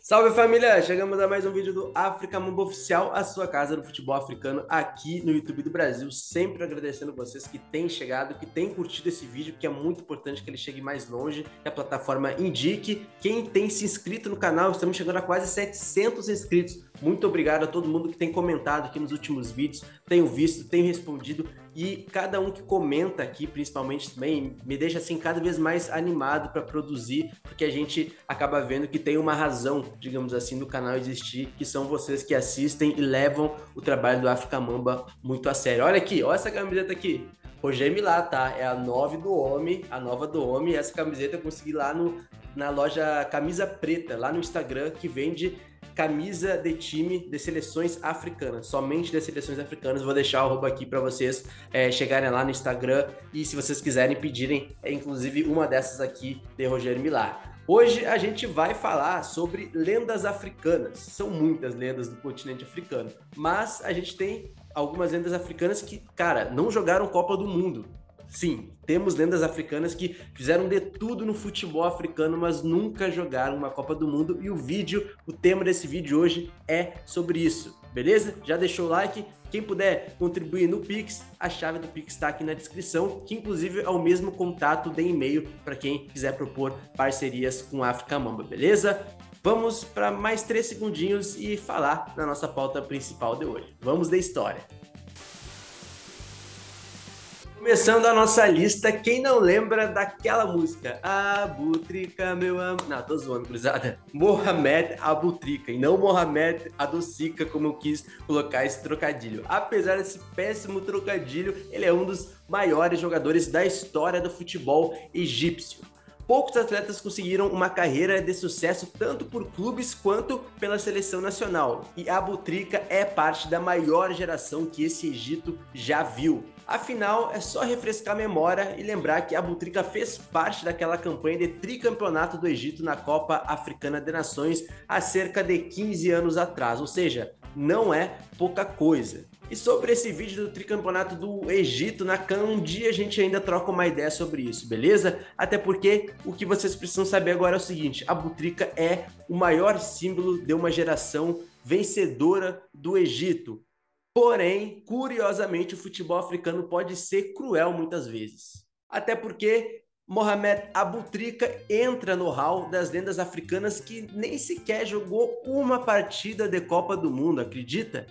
Salve família! Chegamos a mais um vídeo do África Mamba Oficial, a sua casa do futebol africano aqui no YouTube do Brasil. Sempre agradecendo vocês que têm chegado, que têm curtido esse vídeo, que é muito importante que ele chegue mais longe, que a plataforma indique. Quem tem se inscrito no canal, estamos chegando a quase 700 inscritos. Muito obrigado a todo mundo que tem comentado aqui nos últimos vídeos, tenho visto, tenho respondido e cada um que comenta aqui, principalmente também, me deixa assim cada vez mais animado para produzir, porque a gente acaba vendo que tem uma razão, digamos assim, do canal existir, que são vocês que assistem e levam o trabalho do África Mamba muito a sério. Olha aqui, olha essa camiseta aqui. Roger Milá, tá? É a 9 do homem, a nova do homem. Essa camiseta eu consegui lá na loja Camisa Preta, lá no Instagram, que vende camisa de time de seleções africanas, somente das seleções africanas. Vou deixar o arroba aqui para vocês chegarem lá no Instagram e se vocês quiserem pedirem, inclusive uma dessas aqui de Rogério Milá. Hoje a gente vai falar sobre lendas africanas. São muitas lendas do continente africano, mas a gente tem algumas lendas africanas que, cara, não jogaram Copa do Mundo. Sim, temos lendas africanas que fizeram de tudo no futebol africano, mas nunca jogaram uma Copa do Mundo. E o tema desse vídeo hoje é sobre isso, beleza? Já deixou o like? Quem puder contribuir no Pix, a chave do Pix está aqui na descrição, que inclusive é o mesmo contato de e-mail para quem quiser propor parcerias com a África Mamba, beleza? Vamos para mais 3 segundinhos e falar da nossa pauta principal de hoje. Vamos de história. Começando a nossa lista, quem não lembra daquela música? Abutrica, meu amor... Não, tô zoando, cruzada. Mohamed Abutrica, e não Mohamed Adocica, como eu quis colocar esse trocadilho. Apesar desse péssimo trocadilho, ele é um dos maiores jogadores da história do futebol egípcio. Poucos atletas conseguiram uma carreira de sucesso tanto por clubes quanto pela seleção nacional. E Abutrica é parte da maior geração que esse Egito já viu. Afinal, é só refrescar a memória e lembrar que Abutrica fez parte daquela campanha de tricampeonato do Egito na Copa Africana de Nações há cerca de 15 anos atrás, ou seja, não é pouca coisa. E sobre esse vídeo do tricampeonato do Egito na CAN, um dia a gente ainda troca uma ideia sobre isso, beleza? Até porque o que vocês precisam saber agora é o seguinte, Abutrica é o maior símbolo de uma geração vencedora do Egito. Porém, curiosamente, o futebol africano pode ser cruel muitas vezes. Até porque Mohamed Abutrica entra no hall das lendas africanas que nem sequer jogou uma partida de Copa do Mundo, acredita?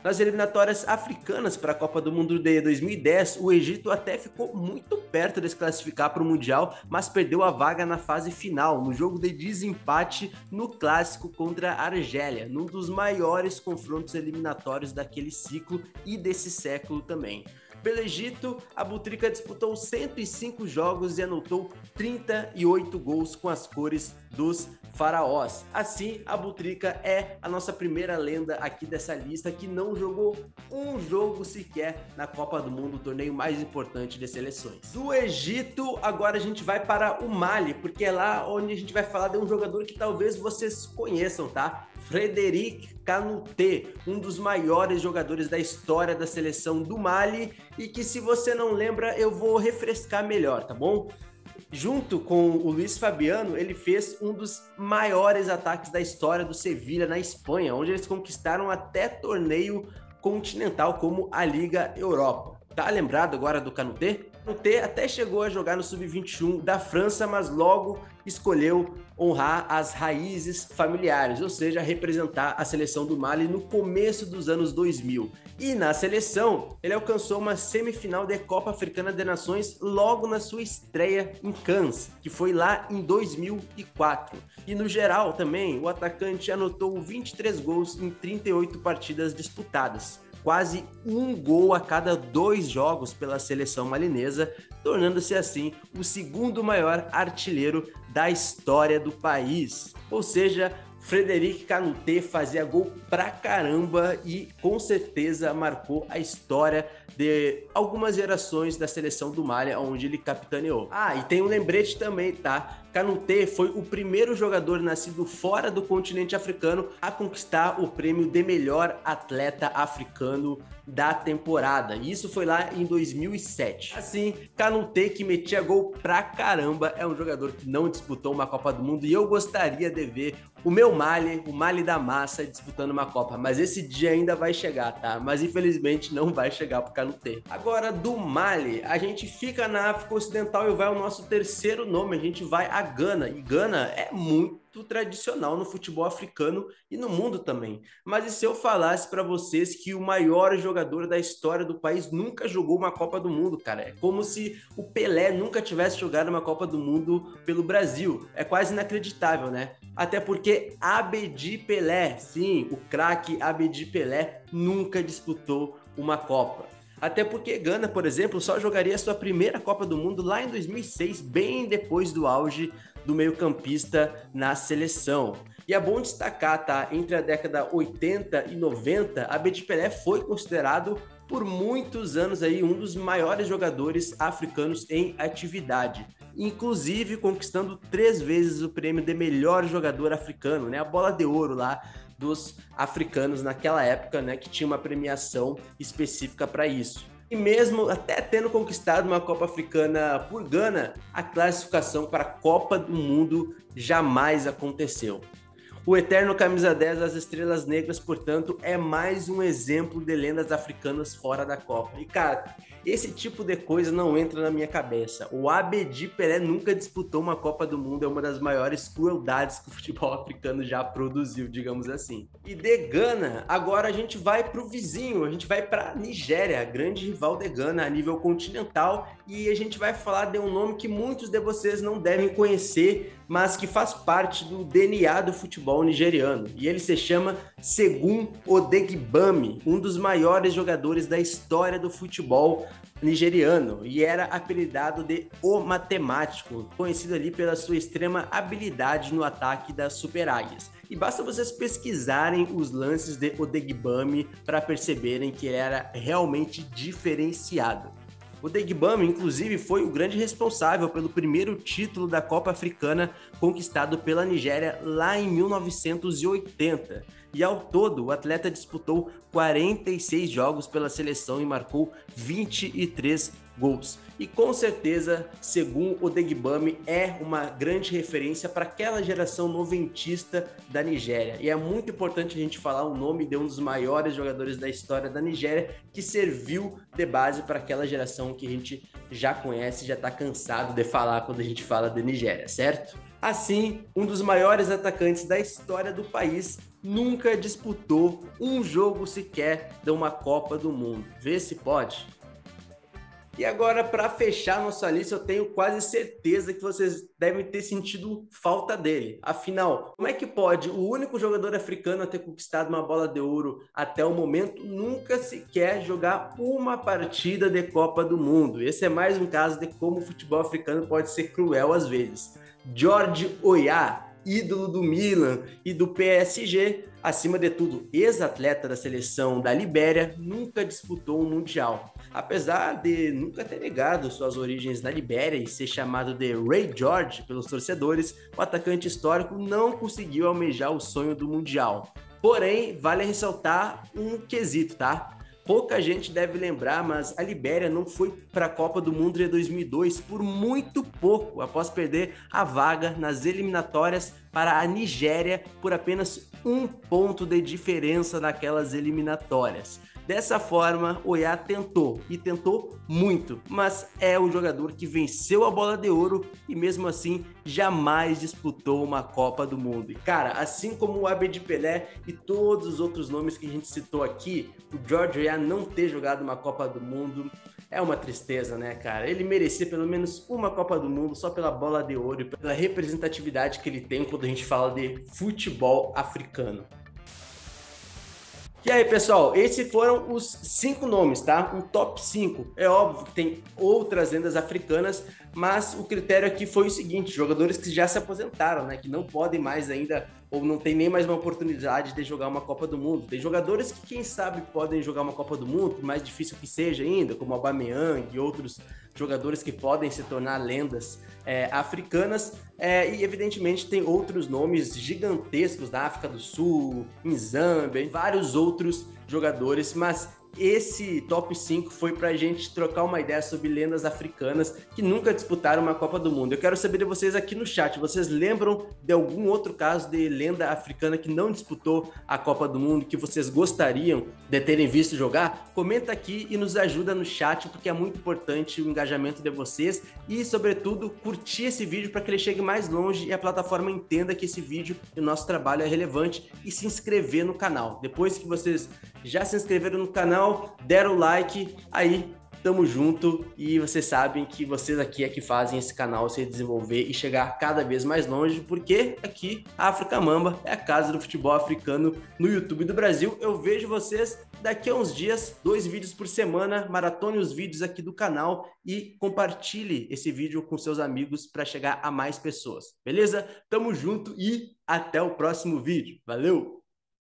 Nas eliminatórias africanas para a Copa do Mundo de 2010, o Egito até ficou muito perto de se classificar para o Mundial, mas perdeu a vaga na fase final, no jogo de desempate no clássico contra a Argélia, num dos maiores confrontos eliminatórios daquele ciclo e desse século também. Pelo Egito, Abutrica disputou 105 jogos e anotou 38 gols com as cores dos faraós. Assim, Abutrica é a nossa primeira lenda aqui dessa lista que não jogou um jogo sequer na Copa do Mundo, o torneio mais importante de seleções. Do Egito, agora a gente vai para o Mali, porque é lá onde a gente vai falar de um jogador que talvez vocês conheçam, tá? Frédéric Kanouté, um dos maiores jogadores da história da seleção do Mali e que, se você não lembra, eu vou refrescar melhor, tá bom? Junto com o Luiz Fabiano, ele fez um dos maiores ataques da história do Sevilha na Espanha, onde eles conquistaram até torneio continental como a Liga Europa. Tá lembrado agora do Kanouté? Kanouté até chegou a jogar no Sub-21 da França, mas logo escolheu honrar as raízes familiares, ou seja, representar a seleção do Mali no começo dos anos 2000. E na seleção, ele alcançou uma semifinal da Copa Africana de Nações logo na sua estreia em Cannes, que foi lá em 2004. E no geral também, o atacante anotou 23 gols em 38 partidas disputadas. Quase um gol a cada 2 jogos pela seleção malinesa, tornando-se assim o segundo maior artilheiro da história do país. Ou seja, Frédéric Kanouté fazia gol pra caramba e com certeza marcou a história de algumas gerações da seleção do Mali, onde ele capitaneou. Ah, e tem um lembrete também, tá? Kanouté foi o primeiro jogador nascido fora do continente africano a conquistar o prêmio de melhor atleta africano da temporada. E isso foi lá em 2007. Assim, Kanouté, que metia gol pra caramba, é um jogador que não disputou uma Copa do Mundo e eu gostaria de ver o meu Mali, o Mali da massa, disputando uma Copa. Mas esse dia ainda vai chegar, tá? Mas infelizmente não vai chegar pro Kanouté. Agora, do Mali, a gente fica na África Ocidental e vai ao nosso terceiro nome. A gente vai a Gana. E Gana é muito tradicional no futebol africano e no mundo também. Mas e se eu falasse para vocês que o maior jogador da história do país nunca jogou uma Copa do Mundo, cara? É como se o Pelé nunca tivesse jogado uma Copa do Mundo pelo Brasil. É quase inacreditável, né? Até porque Abedi Pelé, sim, o craque Abedi Pelé nunca disputou uma Copa. Até porque Gana, por exemplo, só jogaria sua primeira Copa do Mundo lá em 2006, bem depois do auge do meio-campista na seleção. E é bom destacar, tá? Entre a década 80 e 90, Abedi Pelé foi considerado por muitos anos aí um dos maiores jogadores africanos em atividade, inclusive conquistando 3 vezes o prêmio de melhor jogador africano, né? A bola de ouro lá dos africanos naquela época, né, que tinha uma premiação específica para isso. E mesmo até tendo conquistado uma Copa Africana por Gana, a classificação para a Copa do Mundo jamais aconteceu. O eterno camisa 10 das Estrelas Negras, portanto, é mais um exemplo de lendas africanas fora da Copa. E, cara, esse tipo de coisa não entra na minha cabeça. O Abedi Pelé nunca disputou uma Copa do Mundo, é uma das maiores crueldades que o futebol africano já produziu, digamos assim. E de Gana, agora a gente vai para o vizinho, a gente vai para Nigéria, grande rival de Gana a nível continental, e a gente vai falar de um nome que muitos de vocês não devem conhecer, mas que faz parte do DNA do futebol nigeriano. E ele se chama Segun Odegbami, um dos maiores jogadores da história do futebol nigeriano, e era apelidado de O Matemático, conhecido ali pela sua extrema habilidade no ataque das Super Águias. E basta vocês pesquisarem os lances de Odegbami para perceberem que ele era realmente diferenciado. O Odegbami, inclusive, foi o grande responsável pelo primeiro título da Copa Africana conquistado pela Nigéria lá em 1980. E ao todo, o atleta disputou 46 jogos pela seleção e marcou 23 gols. E com certeza, Segun Odegbami é uma grande referência para aquela geração noventista da Nigéria. E é muito importante a gente falar o nome de um dos maiores jogadores da história da Nigéria, que serviu de base para aquela geração que a gente já conhece, já está cansado de falar quando a gente fala de Nigéria, certo? Assim, um dos maiores atacantes da história do país nunca disputou um jogo sequer de uma Copa do Mundo. Vê se pode. E agora, para fechar nossa lista, eu tenho quase certeza que vocês devem ter sentido falta dele. Afinal, como é que pode o único jogador africano a ter conquistado uma bola de ouro até o momento nunca sequer jogar uma partida de Copa do Mundo? Esse é mais um caso de como o futebol africano pode ser cruel às vezes. George Weah, ídolo do Milan e do PSG, acima de tudo, ex-atleta da seleção da Libéria, nunca disputou um Mundial. Apesar de nunca ter negado suas origens na Libéria e ser chamado de Ray George pelos torcedores, o atacante histórico não conseguiu almejar o sonho do Mundial. Porém, vale ressaltar um quesito, tá? Pouca gente deve lembrar, mas a Libéria não foi para a Copa do Mundo de 2002 por muito pouco, após perder a vaga nas eliminatórias para a Nigéria por apenas 1 ponto de diferença naquelas eliminatórias. Dessa forma, Weah tentou, e tentou muito, mas é um jogador que venceu a bola de ouro e mesmo assim jamais disputou uma Copa do Mundo. E cara, assim como o Abedi Pelé e todos os outros nomes que a gente citou aqui, o George Weah não ter jogado uma Copa do Mundo é uma tristeza, né, cara? Ele merecia pelo menos uma Copa do Mundo só pela bola de ouro e pela representatividade que ele tem quando a gente fala de futebol africano. E aí, pessoal, esses foram os 5 nomes, tá? Um top 5. É óbvio que tem outras lendas africanas, mas o critério aqui foi o seguinte: jogadores que já se aposentaram, né? Que não podem mais ainda, ou não tem nem mais uma oportunidade de jogar uma Copa do Mundo. Tem jogadores que, quem sabe, podem jogar uma Copa do Mundo, mais difícil que seja ainda, como Aubameyang e outros jogadores que podem se tornar lendas africanas, e evidentemente tem outros nomes gigantescos da África do Sul, em Zâmbia, e vários outros jogadores, mas esse top 5 foi pra gente trocar uma ideia sobre lendas africanas que nunca disputaram uma Copa do Mundo. Eu quero saber de vocês aqui no chat, vocês lembram de algum outro caso de lenda africana que não disputou a Copa do Mundo, que vocês gostariam de terem visto jogar? Comenta aqui e nos ajuda no chat, porque é muito importante o engajamento de vocês e, sobretudo, curtir esse vídeo para que ele chegue mais longe e a plataforma entenda que esse vídeo e o nosso trabalho é relevante, e se inscrever no canal. Depois que vocês já se inscreveram no canal, deram o like, aí tamo junto, e vocês sabem que vocês aqui é que fazem esse canal se desenvolver e chegar cada vez mais longe, porque aqui a África Mamba é a casa do futebol africano no YouTube do Brasil. Eu vejo vocês daqui a uns dias, 2 vídeos por semana, maratone os vídeos aqui do canal e compartilhe esse vídeo com seus amigos para chegar a mais pessoas, beleza? Tamo junto e até o próximo vídeo. Valeu!